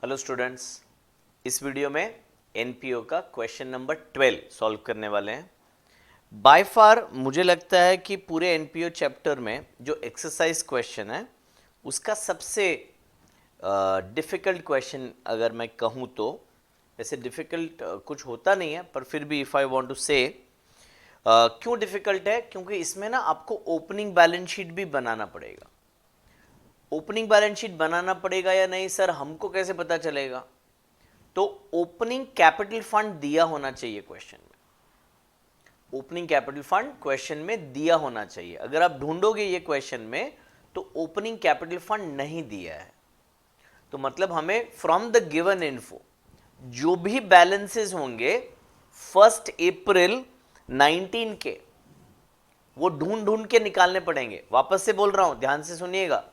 Hello students, इस video में NPO का क्वेश्चन नंबर 12 सॉल्व करने वाले हैं। बाय फार मुझे लगता है कि पूरे एनपीओ चैप्टर में जो एक्सरसाइज क्वेश्चन है उसका सबसे डिफ़िकल्ट क्वेश्चन अगर मैं कहूँ तो, वैसे डिफ़िकल्ट कुछ होता नहीं है पर फिर भी इफ़ आई वांट टू से क्यों डिफ़िकल्ट है, क्योंकि इसमें ना आपको ओपनिंग बैलेंस शीट भी बनाना पड़ेगा। ओपनिंग बैलेंस शीट बनाना पड़ेगा या नहीं सर, हमको कैसे पता चलेगा? तो ओपनिंग कैपिटल फंड दिया होना चाहिए क्वेश्चन में। ओपनिंग कैपिटल फंड क्वेश्चन में दिया होना चाहिए। अगर आप ढूंढोगे ये क्वेश्चन में तो ओपनिंग कैपिटल फंड नहीं दिया है, तो मतलब हमें फ्रॉम द गिवन इन्फो जो भी बैलेंसेस होंगे 1 अप्रैल 19 के, वो ढूंढ ढूंढ के निकालने पड़ेंगे। वापस से बोल रहा हूं, ध्यान से सुनिएगा।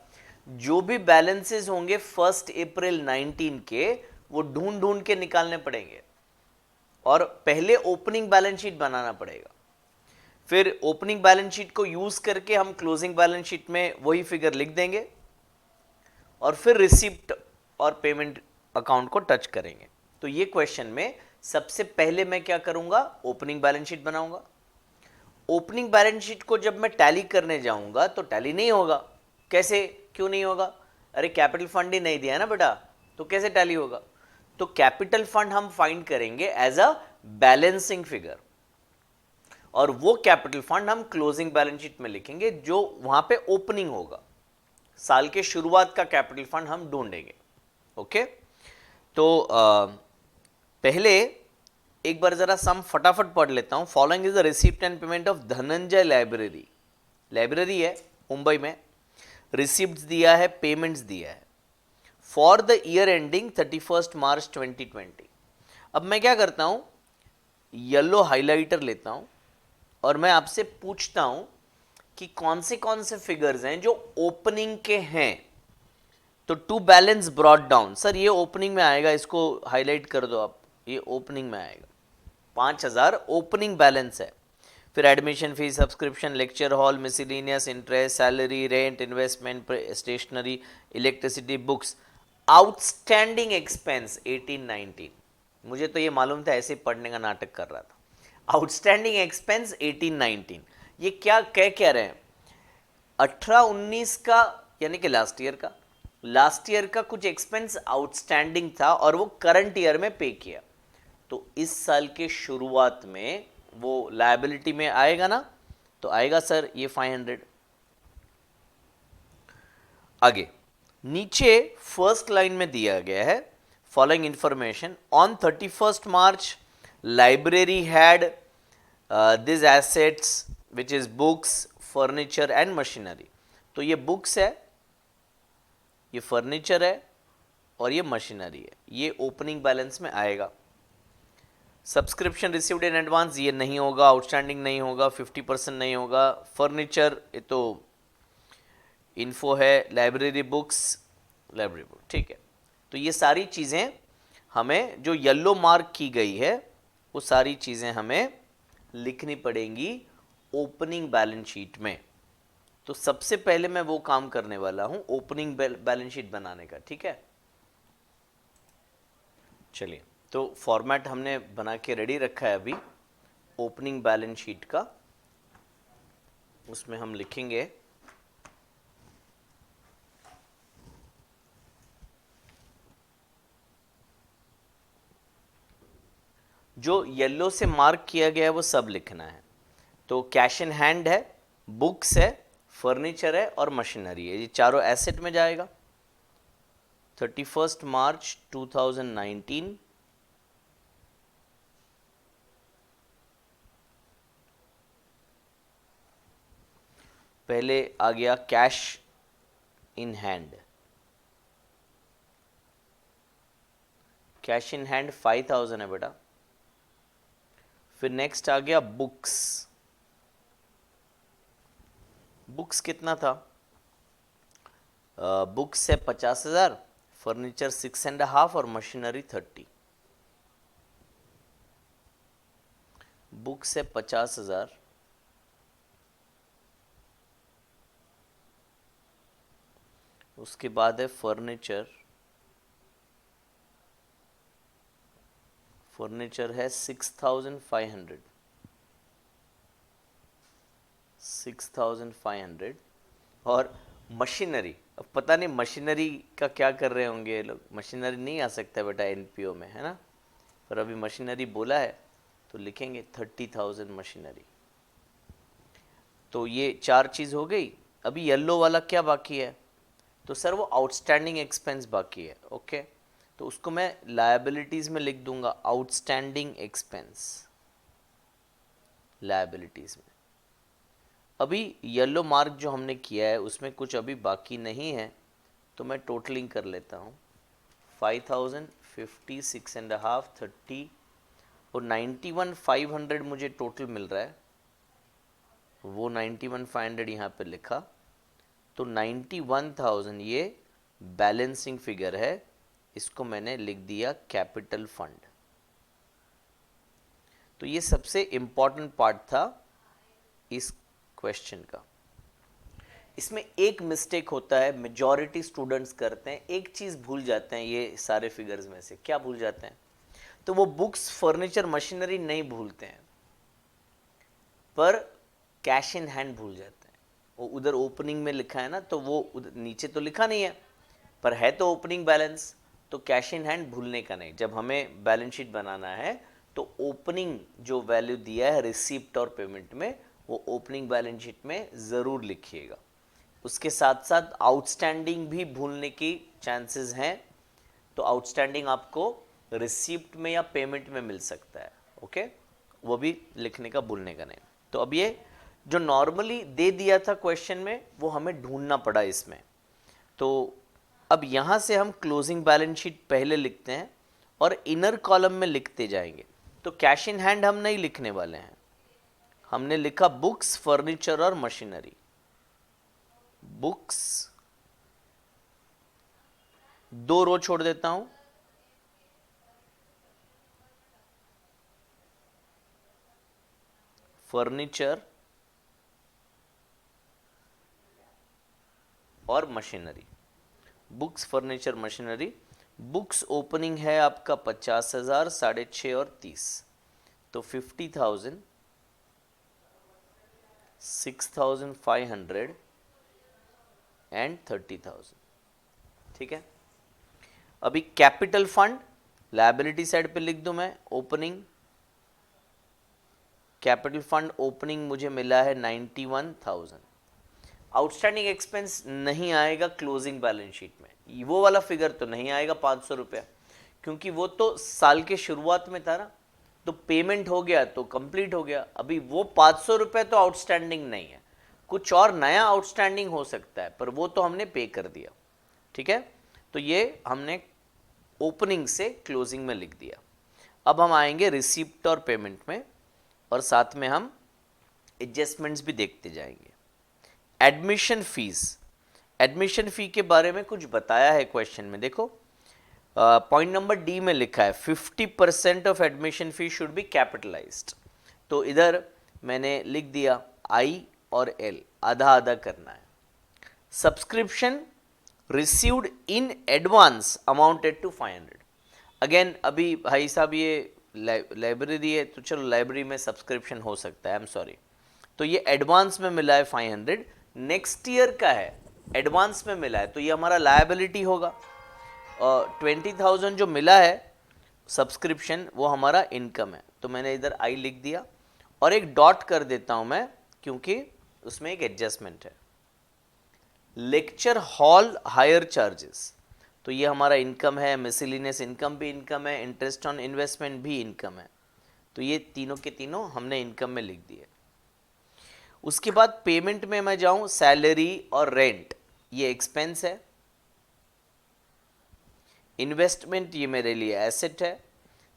जो भी बैलेंसेस होंगे 1 अप्रैल 19 के, वो ढूंढ ढूंढ के निकालने पड़ेंगे और पहले ओपनिंग बैलेंस शीट बनाना पड़ेगा। फिर ओपनिंग बैलेंस शीट को यूज करके हम क्लोजिंग बैलेंस शीट में वही फिगर लिख देंगे और फिर रिसिप्ट और पेमेंट अकाउंट को टच करेंगे। तो ये क्वेश्चन में सबसे पहले मैं क्या करूंगा, ओपनिंग बैलेंस शीट बनाऊंगा। ओपनिंग बैलेंस शीट को जब मैं टैली करने जाऊंगा तो टैली नहीं होगा। कैसे, क्यों नहीं होगा? अरे कैपिटल फंड ही नहीं दिया है ना बेटा, तो कैसे टैली होगा? तो कैपिटल फंड हम फाइंड करेंगे एज अ बैलेंसिंग फिगर, और वो कैपिटल फंड हम क्लोजिंग बैलेंस शीट में लिखेंगे जो वहां पे ओपनिंग होगा। साल के शुरुआत का कैपिटल फंड हम ढूंढेंगे। ओके, तो पहले एक बार जरा सम फटाफट पढ़ लेता हूं। Following is the receipt and payment of Dhananjay library. Library है मुंबई में, रिसिप्ट दिया है, पेमेंट्स दिया है फॉर द ईयर एंडिंग 31 मार्च 2020। अब मैं क्या करता हूं, येलो हाइलाइटर लेता हूं और मैं आपसे पूछता हूं कि कौन से फिगर्स हैं जो ओपनिंग के हैं। तो to balance brought down, sir ये ओपनिंग में आएगा, इसको हाईलाइट कर दो आप, ये ओपनिंग में आएगा। 5,000 ओपनिंग बैलेंस है। फिर admission fees, subscription, lecture hall, miscellaneous, interest, salary, rent, investment, stationery, electricity, books, outstanding expense 18-19। मुझे तो ये मालूम था, ऐसे पढ़ने का नाटक कर रहा था। आउटस्टैंडिंग एक्सपेंस 18-19, ये क्या कह रहे हैं? 18-19 का यानी कि लास्ट ईयर का कुछ एक्सपेंस आउटस्टैंडिंग था और वो करंट ईयर में पे किया, तो इस साल के शुरुआत में वो लायबिलिटी में आएगा ना, तो आएगा सर ये 500। आगे नीचे फर्स्ट लाइन में दिया गया है following information on 31 March library had this assets which is books, furniture and machinery. तो ये बुक्स है, ये फर्नीचर है और ये मशीनरी है, ये ओपनिंग बैलेंस में आएगा। सब्सक्रिप्शन रिसीव्ड इन एडवांस ये नहीं होगा, आउटस्टैंडिंग नहीं होगा, 50% नहीं होगा। फर्नीचर ये तो इन्फो है, लाइब्रेरी बुक्स, लाइब्रेरी बुक, ठीक है। तो ये सारी चीज़ें हमें जो येलो मार्क की गई है वो सारी चीज़ें हमें लिखनी पड़ेंगी ओपनिंग बैलेंस शीट में। तो सबसे पहले मैं वो काम करने वाला हूं ओपनिंग बैलेंस शीट बनाने का, ठीक है। चलिए, तो फॉर्मेट हमने बना के रेडी रखा है अभी ओपनिंग बैलेंस शीट का। उसमें हम लिखेंगे जो येलो से मार्क किया गया है वो सब लिखना है। तो कैश इन हैंड है, बुक्स है, फर्नीचर है और मशीनरी है, ये चारों एसेट में जाएगा। 31 मार्च 2019 पहले आ गया cash in hand. Cash in hand 5,000 है बेटा। फिर नेक्स्ट आ गया बुक्स। बुक्स कितना था? बुक्स है 50,000, फर्नीचर 6.5 और मशीनरी 30। बुक्स है 50,000, उसके बाद है फर्नीचर फर्नीचर है 6,500, 6,500। और मशीनरी, अब पता नहीं मशीनरी का क्या कर रहे होंगे ये लोग, मशीनरी नहीं आ सकता बेटा एनपीओ में, है ना, पर अभी मशीनरी बोला है तो लिखेंगे 30,000 मशीनरी। तो ये 4 चीज़ हो गई। अभी येलो वाला क्या बाकी है, तो सर वो आउटस्टैंडिंग एक्सपेंस बाकी है। ओके, तो उसको मैं लायबिलिटीज़ में लिख दूंगा, आउटस्टैंडिंग एक्सपेंस लायबिलिटीज़ में। अभी येलो मार्क जो हमने किया है उसमें कुछ अभी बाकी नहीं है, तो मैं टोटलिंग कर लेता हूँ। 5,000, 50, 6.5, 30 और 91,500 मुझे टोटल मिल रहा है, वो 91,500 यहाँ पे लिखा, तो 91,000 ये बैलेंसिंग फिगर है, इसको मैंने लिख दिया कैपिटल फंड। तो ये सबसे इम्पॉर्टेंट पार्ट था इस क्वेश्चन का। इसमें एक मिस्टेक होता है, मेजॉरिटी स्टूडेंट्स करते हैं, एक चीज़ भूल जाते हैं ये सारे फिगर्स में से। क्या भूल जाते हैं, तो वो बुक्स, फर्नीचर, मशीनरी नहीं भूलते हैं, पर कैश इन हैंड भूल जाते हैं। वो उधर ओपनिंग में लिखा है ना, तो वो उधर नीचे तो लिखा नहीं है, पर है तो ओपनिंग बैलेंस, तो कैश इन हैंड भूलने का नहीं। जब हमें बैलेंस शीट बनाना है तो ओपनिंग जो वैल्यू दिया है रिसिप्ट और पेमेंट में, वो ओपनिंग बैलेंस शीट में ज़रूर लिखिएगा। उसके साथ साथ आउटस्टैंडिंग भी भूलने की चांसेस हैं, तो आउटस्टैंडिंग आपको रिसिप्ट में या पेमेंट में मिल सकता है। ओके, वो भी लिखने का भूलने का नहीं। तो अब ये जो नॉर्मली दे दिया था क्वेश्चन में, वो हमें ढूंढना पड़ा इसमें। तो अब यहाँ से हम क्लोजिंग बैलेंस शीट पहले लिखते हैं और इनर कॉलम में लिखते जाएंगे। तो कैश इन हैंड हम नहीं लिखने वाले हैं, हमने लिखा बुक्स, फर्नीचर और मशीनरी। बुक्स 2 रो छोड़ देता हूं, फर्नीचर और machinery. Books, furniture, machinery. Books opening है आपका 50,000, 6.5 और 30, तो 50,000, 6,500 एंड 30,000। ठीक है, अभी कैपिटल फंड लायबिलिटी साइड पे लिख दूं मैं, ओपनिंग कैपिटल फंड ओपनिंग मुझे मिला है 91,000। आउटस्टैंडिंग एक्सपेंस नहीं आएगा क्लोजिंग बैलेंस शीट में, वो वाला फिगर तो नहीं आएगा 500 रुपया, क्योंकि वो तो साल के शुरुआत में था ना, तो पेमेंट हो गया तो कंप्लीट हो गया। अभी वो 500 रुपये तो आउटस्टैंडिंग नहीं है, कुछ और नया आउटस्टैंडिंग हो सकता है, पर वो तो हमने पे कर दिया। ठीक है, तो ये हमने ओपनिंग से क्लोजिंग में लिख दिया। अब हम आएंगे रिसिप्ट और पेमेंट में, और साथ में हम एडजस्टमेंट्स भी देखते जाएंगे। एडमिशन फीस, एडमिशन फी के बारे में कुछ बताया है क्वेश्चन में, देखो पॉइंट नंबर डी में लिखा है 50% of admission fee should be capitalised. तो इधर मैंने लिख दिया आई और एल, आधा आधा करना है। Subscription received in advance amounted to 500। Again अभी भाई साहब ये लाइब्रेरी है, तो चलो लाइब्रेरी में सब्सक्रिप्शन हो सकता है, आई एम सॉरी। तो ये एडवांस में मिला है 500, नेक्स्ट ईयर का है, एडवांस में मिला है, तो ये हमारा लायबिलिटी होगा। 20,000 जो मिला है सब्सक्रिप्शन, वो हमारा इनकम है, तो मैंने इधर आई लिख दिया और एक डॉट कर देता हूं मैं, क्योंकि उसमें एक एडजस्टमेंट है। लेक्चर हॉल हायर चार्जेस, तो ये हमारा इनकम है, मिसलिनियस इनकम भी इनकम है, इंटरेस्ट ऑन इन्वेस्टमेंट भी इनकम है, तो ये तीनों के तीनों हमने इनकम में लिख दिए। उसके बाद पेमेंट में मैं जाऊं, सैलरी और रेंट ये एक्सपेंस है, इन्वेस्टमेंट ये मेरे लिए एसेट है,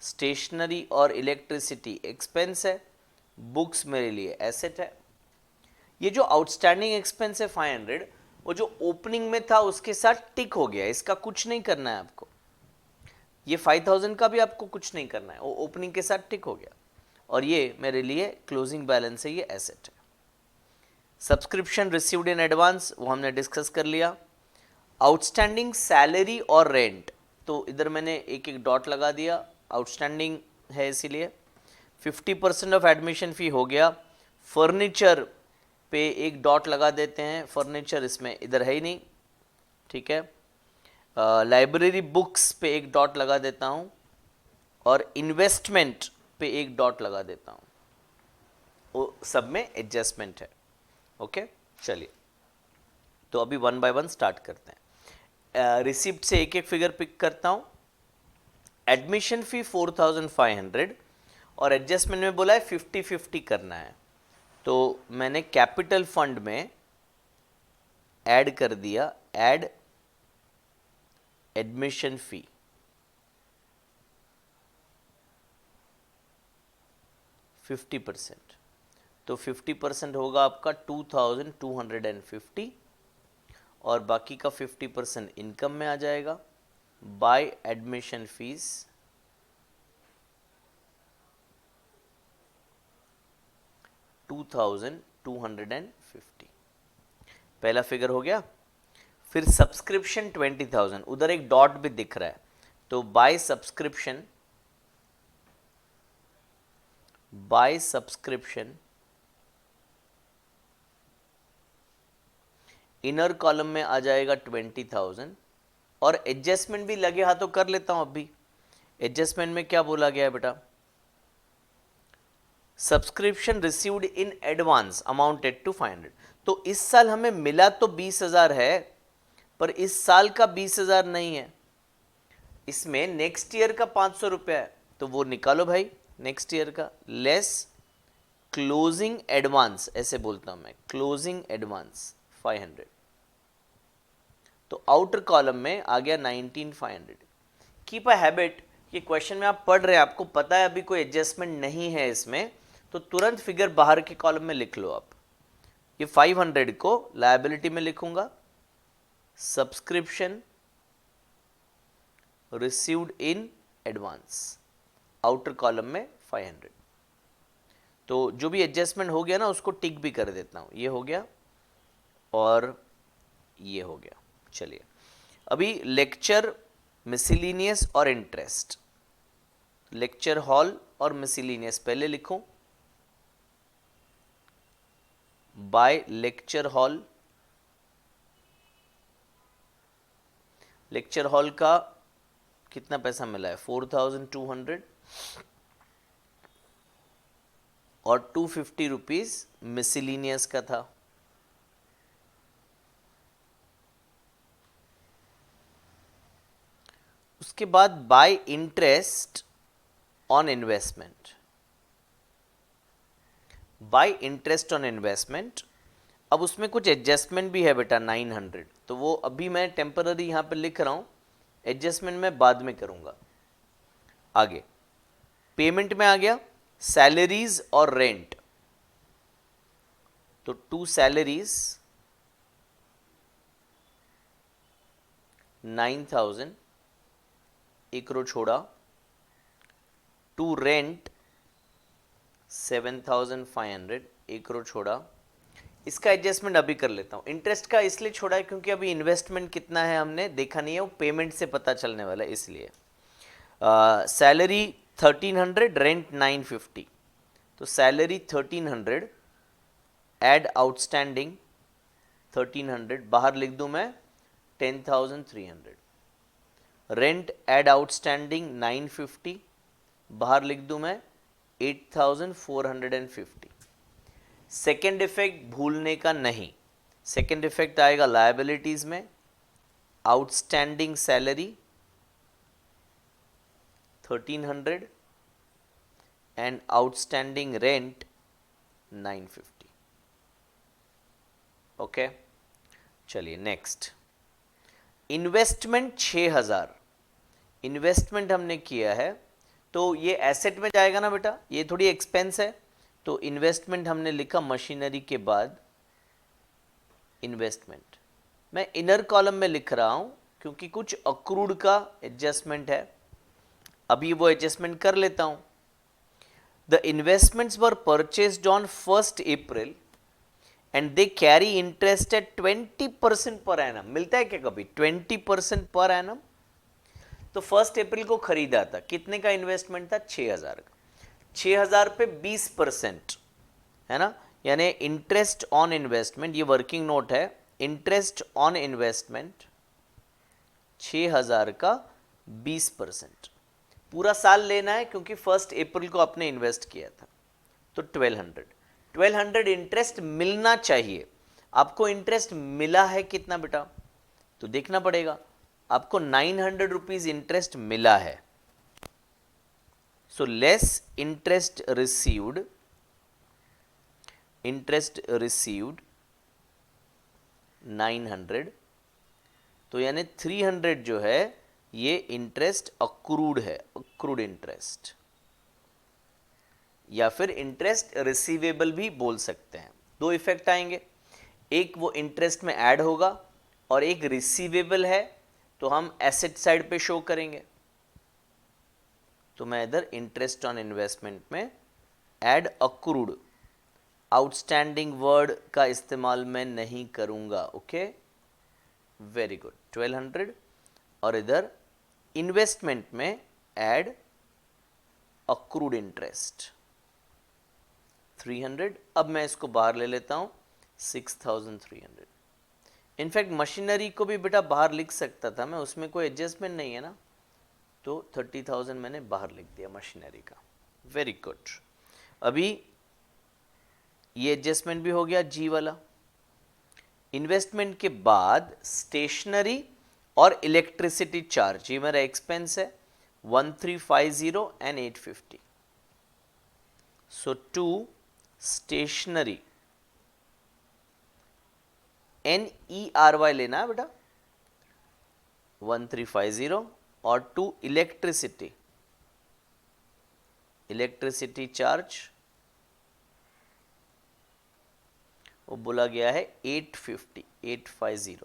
स्टेशनरी और इलेक्ट्रिसिटी एक्सपेंस है, बुक्स मेरे लिए एसेट है। ये जो आउटस्टैंडिंग एक्सपेंस है 500, वो जो ओपनिंग में था उसके साथ टिक हो गया, इसका कुछ नहीं करना है आपको। ये 5,000 का भी आपको कुछ नहीं करना है, वो ओपनिंग के साथ टिक हो गया, और ये मेरे लिए क्लोजिंग बैलेंस है, ये एसेट है। सब्सक्रिप्शन रिसीव्ड इन एडवांस वो हमने डिस्कस कर लिया। आउटस्टैंडिंग सैलरी और रेंट, तो इधर मैंने एक एक डॉट लगा दिया। आउटस्टैंडिंग है इसीलिए। 50% ऑफ एडमिशन फ़ी हो गया। फर्नीचर पे एक डॉट लगा देते हैं, फर्नीचर इसमें इधर है ही नहीं, ठीक है। लाइब्रेरी बुक्स पे एक डॉट लगा देता हूँ और इन्वेस्टमेंट पे एक डॉट लगा देता हूँ, वो सब में एडजस्टमेंट है। ओके, चलिए तो अभी वन बाय वन स्टार्ट करते हैं। रिसिप्ट से एक एक फिगर पिक करता हूँ। एडमिशन फ़ी 4500 और एडजस्टमेंट में बोला है 50-50 करना है, तो मैंने कैपिटल फंड में ऐड कर दिया, ऐड एडमिशन फ़ी, %50, तो 50% होगा आपका 2250 और बाकी का 50% इनकम में आ जाएगा। बाय एडमिशन फीस $2250, पहला फिगर हो गया। फिर सब्सक्रिप्शन 20,000, उधर एक डॉट भी दिख रहा है, तो बाय सब्सक्रिप्शन इनर कॉलम में आ जाएगा 20,000 और एडजस्टमेंट भी लगे हाथों कर लेता हूं। अभी एडजस्टमेंट में क्या बोला गया है बेटा, subscription received in advance amounted to 500, तो इस साल हमें मिला तो 20,000 है, पर इस साल का 20,000 नहीं है, इसमें नेक्स्ट ईयर का 500 रुपया है, तो वो निकालो भाई नेक्स्ट ईयर का, लेस क्लोजिंग एडवांस, ऐसे बोलता हूं मैं, क्लोजिंग एडवांस 500, तो आउटर कॉलम में आ गया 19,500। कीप अ हैबिट, ये क्वेश्चन में आप पढ़ रहे हैं, आपको पता है अभी कोई एडजस्टमेंट नहीं है इसमें, तो तुरंत फिगर बाहर के कॉलम में लिख लो आप। ये 500 को लायबिलिटी में लिखूंगा, subscription received in advance, outer column में 500, तो जो भी एडजस्टमेंट हो गया ना उसको टिक भी कर देता हूं, ये हो गया और ये हो गया। चलिए अभी लेक्चर, मिसलिनियस और इंटरेस्ट, लेक्चर हॉल और मिसलिनियस पहले लिखूं, by lecture hall, lecture hall का कितना पैसा मिला है 4,200 और 250 रुपीज मिसलिनियस का था। उसके बाद bye interest on investment, bye interest on investment, अब उसमें कुछ एडजस्टमेंट भी है बेटा 900, तो वो अभी मैं टेम्पररी यहां पे लिख रहा हूं, एडजस्टमेंट मैं बाद में करूंगा। आगे पेमेंट में आ गया सैलरीज और रेंट, तो 2 सैलरीज 9,000, एक रो छोड़ा, 2 रेंट 7,500, एक रो छोड़ा, इसका एडजस्टमेंट अभी कर लेता हूं। इंटरेस्ट का इसलिए छोड़ा है क्योंकि अभी इन्वेस्टमेंट कितना है हमने देखा नहीं है, वो पेमेंट से पता चलने वाला है इसलिए। सैलरी 1,300, रेंट 950, तो सैलरी 1,300, एड आउटस्टैंडिंग 1,300, बाहर लिख दूं मैं 10,300, रेंट एड आउटस्टैंडिंग 950, बाहर लिख दूं मैं 8,450। सेकेंड इफेक्ट भूलने का नहीं, सेकेंड इफेक्ट आएगा लायबिलिटीज में, outstanding salary 1,300 and outstanding rent 950। Okay, चलिए नेक्स्ट, इन्वेस्टमेंट 6,000, इन्वेस्टमेंट हमने किया है, तो ये एसेट में जाएगा ना बेटा, ये थोड़ी एक्सपेंस है, तो इन्वेस्टमेंट हमने लिखा मशीनरी के बाद इन्वेस्टमेंट, मैं इनर कॉलम में लिख रहा हूं क्योंकि कुछ अक्रूड का एडजस्टमेंट है, अभी वो एडजस्टमेंट कर लेता हूं। The investments were purchased on 1 April and they carry interest eight 20% per annum, मिलता है क्या कभी 20% पर एनम? तो 1 अप्रैल को खरीदा था, कितने का इन्वेस्टमेंट था? 6,000 का। 6,000 पे 20%, है ना, यानी इंटरेस्ट ऑन इन्वेस्टमेंट, ये वर्किंग नोट है, इंटरेस्ट ऑन इन्वेस्टमेंट 6,000 का 20%, पूरा साल लेना है क्योंकि 1 अप्रैल को आपने इन्वेस्ट किया था, तो 1200 इंटरेस्ट मिलना चाहिए। आपको इंटरेस्ट मिला है कितना बेटा? तो देखना पड़ेगा, आपको 900 रुपीज इंटरेस्ट मिला है, सो लेस इंटरेस्ट रिसीव्ड 900, तो यानी 300 जो है ये इंटरेस्ट अक्रूड है, अक्रूड इंटरेस्ट, या फिर इंटरेस्ट रिसीवेबल भी बोल सकते हैं। दो इफेक्ट आएंगे, एक वो इंटरेस्ट में ऐड होगा और एक रिसीवेबल है तो हम एसेट साइड पे शो करेंगे। तो मैं इधर इंटरेस्ट ऑन इन्वेस्टमेंट में ऐड अक्रूड, आउटस्टैंडिंग वर्ड का इस्तेमाल मैं नहीं करूंगा। ओके, वेरी गुड, 1200, और इधर इन्वेस्टमेंट में ऐड अक्रूड इंटरेस्ट 300। अब मैं इसको बाहर ले लेता हूं, 6,300। इनफैक्ट मशीनरी को भी बेटा बाहर लिख सकता था मैं, उसमें कोई एडजस्टमेंट नहीं है ना, तो 30,000 मैंने बाहर लिख दिया मशीनरी का। वेरी गुड, अभी ये एडजस्टमेंट भी हो गया जी वाला। इन्वेस्टमेंट के बाद स्टेशनरी और इलेक्ट्रिसिटी चार्ज, ये मेरा एक्सपेंस है, 1350 and 850। So to stationery, NERY लेना है बेटा, 1350, और टू इलेक्ट्रिसिटी, इलेक्ट्रिसिटी चार्ज वो बोला गया है 850।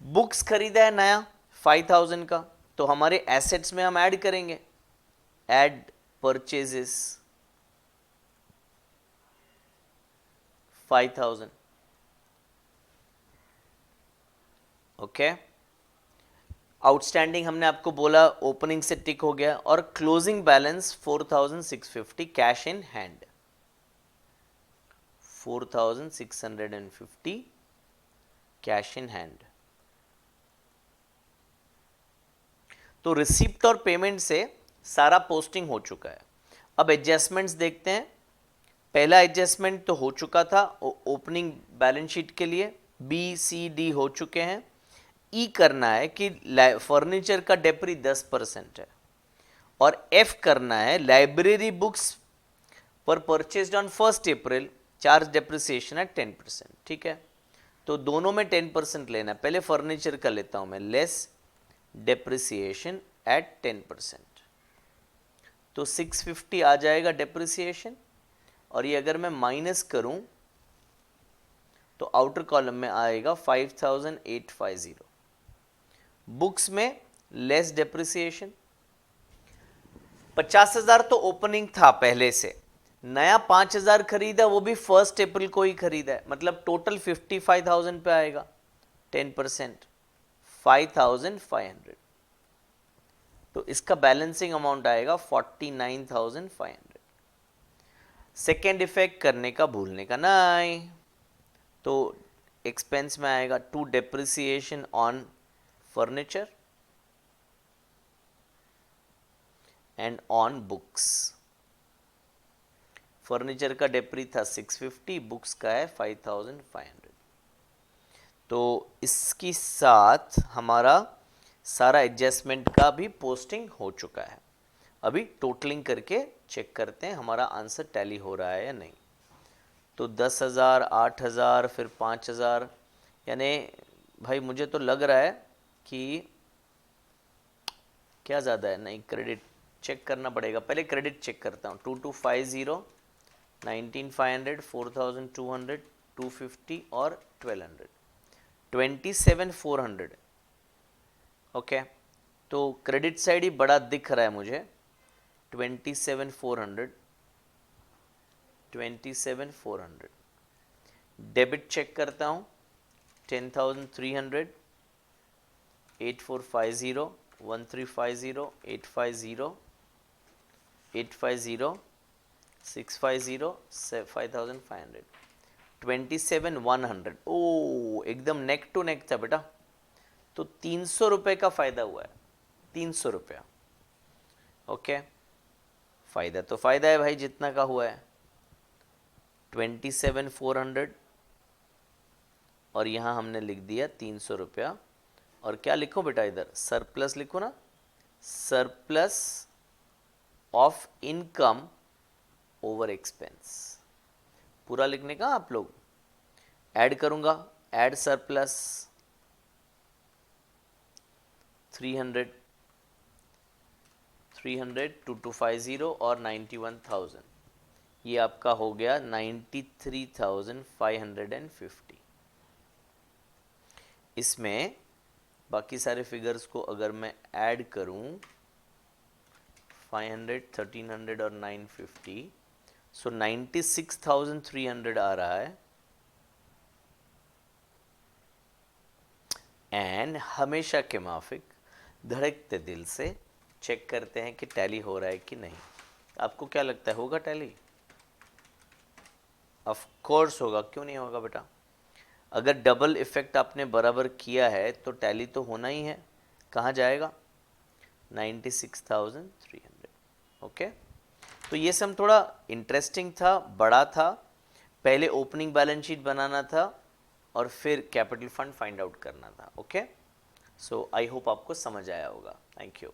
बुक्स खरीदा है नया 5,000 का, तो हमारे एसेट्स में हम ऐड करेंगे, ऐड परचेजेस 5,000। ओके, आउटस्टैंडिंग हमने आपको बोला ओपनिंग से टिक हो गया, और closing balance 4,650 cash in hand, 4,650 cash in hand. तो रिसिप्ट और पेमेंट से सारा पोस्टिंग हो चुका है। अब एडजस्टमेंट्स देखते हैं। पहला एडजस्टमेंट तो हो चुका था ओपनिंग बैलेंस शीट के लिए, BCD हो चुके हैं। ई करना है कि फर्नीचर का डेप्री 10% है, और F करना है लाइब्रेरी बुक्स पर purchased on 1 April charge depreciation है 10%। ठीक है, तो दोनों में 10% लेना है। पहले फर्नीचर का लेता हूं मैं, लेस डेप्रिसिएशन एट 10%, तो 650 आ जाएगा डेप्रिसिएशन, और ये अगर मैं माइनस करूं तो आउटर कॉलम में आएगा 5,850। बुक्स में लेस डेप्रिसिएशन, 50,000 तो ओपनिंग था पहले से, नया 5,000 खरीदा, वो भी 1 अप्रैल को ही खरीदा है, मतलब टोटल 55,000 पे आएगा, 10% 5,500, तो इसका बैलेंसिंग अमाउंट आएगा 49,500। सेकेंड इफेक्ट करने का भूलने का नहीं, तो एक्सपेंस में आएगा to depreciation on furniture and on books. Furniture का डेप्री था 650, बुक्स का है 5,500। तो इसके साथ हमारा सारा एडजस्टमेंट का भी पोस्टिंग हो चुका है। अभी टोटलिंग करके चेक करते हैं हमारा आंसर टैली हो रहा है या नहीं। तो 10,000, 8,000, फिर 5,000, यानी भाई मुझे तो लग रहा है कि क्या ज़्यादा है, नहीं क्रेडिट चेक करना पड़ेगा, पहले क्रेडिट चेक करता हूँ। 2250, 19,500, 4,200, 250 और 1,200, 27,400। ओके, तो क्रेडिट साइड ही बड़ा दिख रहा है मुझे, 27,400, 27,400। डेबिट चेक करता हूँ, 10,300, 8450, 1350, 850, 850, 650, 5500, 27100। ओ एकदम नेक टू नेक था बेटा, तो 300 रुपये का फायदा हुआ है, 300 रुपया। ओके, फायदा तो फायदा है भाई जितना का हुआ है। 27,400 और यहाँ हमने लिख दिया 300 रुपया। और क्या लिखो बेटा इधर, सरप्लस लिखो ना, surplus of income over expense. पूरा लिखने का आप लोग, ऐड करूंगा, ऐड सरप्लस 300, 2250 और 91,000, ये आपका हो गया 93,550। इसमें बाकी सारे फिगर्स को अगर मैं ऐड करूं, 500, 1300 और 950, सो 96,300 आ रहा है। एंड हमेशा के माफिक धड़कते दिल से चेक करते हैं कि टैली हो रहा है कि नहीं। आपको क्या लगता है, होगा टैली? ऑफ कोर्स होगा, क्यों नहीं होगा बेटा। अगर डबल इफेक्ट आपने बराबर किया है तो टैली तो होना ही है। कहाँ जाएगा? 96,300। ओके, तो ये सम थोड़ा इंटरेस्टिंग था, बड़ा था। पहले ओपनिंग बैलेंस शीट बनाना था और फिर कैपिटल फंड फाइंड आउट करना था। ओके, सो आई होप आपको समझ आया होगा। Thank you.